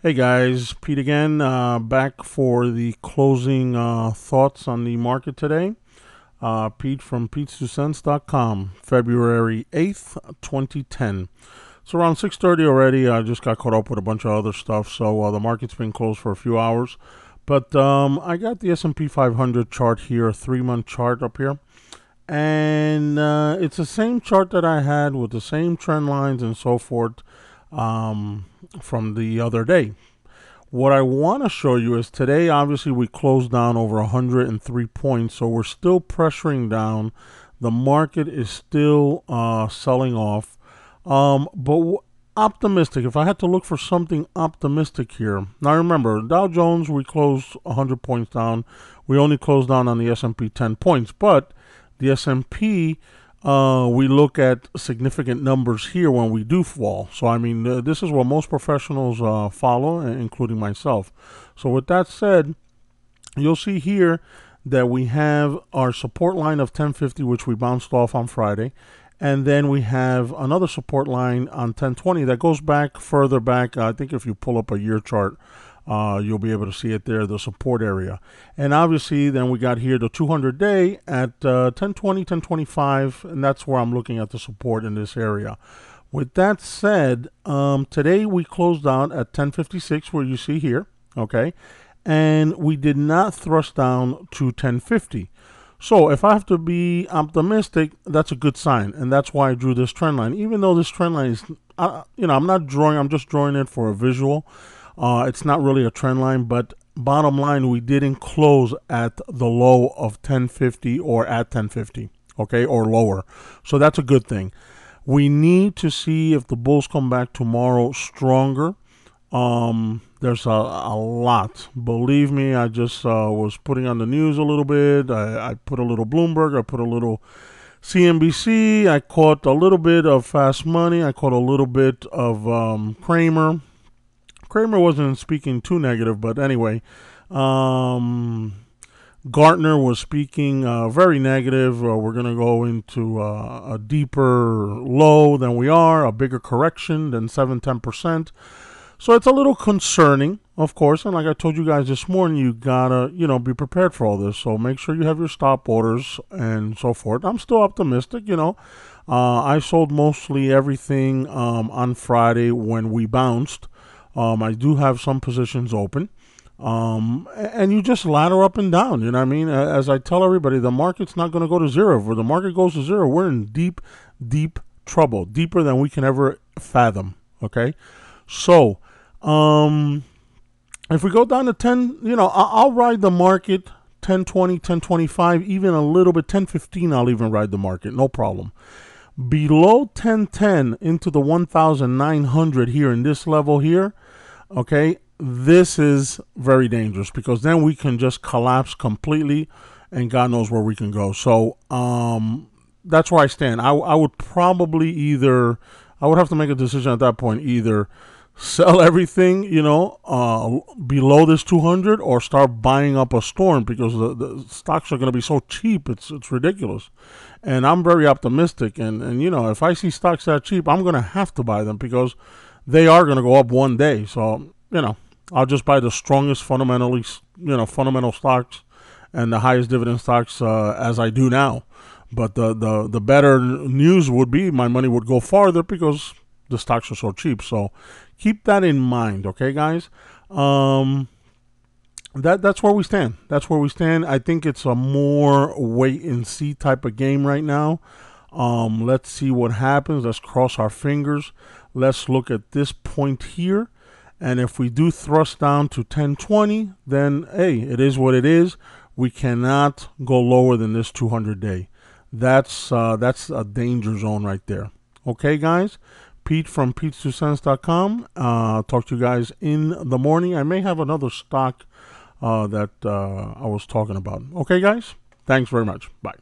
Hey guys, Pete again, back for the closing thoughts on the market today. Pete from PetesToCents.com, February 8th, 2010. It's around 6:30 already. I just got caught up with a bunch of other stuff, so the market's been closed for a few hours. But I got the S&P 500 chart here, a 3-month chart up here. And it's the same chart that I had with the same trend lines and so forth from the other day. What I want to show you is today, obviously, we closed down over 103 points, so we're still pressuring down. The market is still selling off. But optimistic, if I had to look for something optimistic here. Now remember, Dow Jones, we closed 100 points down. We only closed down on the S&P 10 points, but the S&P, we look at significant numbers here when we do fall. So, I mean, this is what most professionals follow, including myself. So, with that said, you'll see here that we have our support line of 1050, which we bounced off on Friday. And then we have another support line on 1020 that goes back further back. I think if you pull up a year chart, you'll be able to see it there, the support area. And obviously, then we got here the 200-day at 1020, 1025, and that's where I'm looking at the support in this area. With that said, today we closed out at 1056, where you see here, okay? And we did not thrust down to 1050. So if I have to be optimistic, that's a good sign, and that's why I drew this trend line. Even though this trend line is, I'm just drawing it for a visual. It's not really a trend line, but bottom line, we didn't close at the low of 1050 or at 1050, okay, or lower. So that's a good thing. We need to see if the bulls come back tomorrow stronger. There's a lot. Believe me, I just was putting on the news a little bit. I put a little Bloomberg. I put a little CNBC. I caught a little bit of Fast Money. I caught a little bit of Cramer. Cramer wasn't speaking too negative, but anyway, Gartner was speaking very negative. We're going to go into a deeper low than we are, a bigger correction than 7-10%. So it's a little concerning, of course, and like I told you guys this morning, you gotta, be prepared for all this. So make sure you have your stop orders and so forth. I'm still optimistic, I sold mostly everything on Friday when we bounced. I do have some positions open. And you just ladder up and down, you know what I mean? As I tell everybody, the market's not going to go to zero. If the market goes to zero, we're in deep, deep trouble, deeper than we can ever fathom, okay? So, if we go down to 10, I'll ride the market 1020, 1025, even a little bit, 1015, I'll even ride the market, no problem. Below 1010 into the 1,900 here in this level here, okay, this is very dangerous because then we can just collapse completely and God knows where we can go. So, that's where I stand. I would probably I would have to make a decision at that point, either sell everything, below this 200 or start buying up a storm because the stocks are going to be so cheap. It's ridiculous. And I'm very optimistic. And if I see stocks that cheap, I'm going to have to buy them because they are going to go up one day. So, I'll just buy the strongest fundamental stocks and the highest dividend stocks as I do now. But the better news would be my money would go farther because the stocks are so cheap. So keep that in mind, okay, guys? That's where we stand. That's where we stand. I think it's a more wait and see type of game right now. Let's see what happens. Let's cross our fingers. Let's look at this point here. And if we do thrust down to 1020, then hey, it is what it is. We cannot go lower than this 200-day. That's a danger zone right there. Okay, guys? Pete from PetesToCents.com. Talk to you guys in the morning. I may have another stock that I was talking about. Okay, guys? Thanks very much. Bye.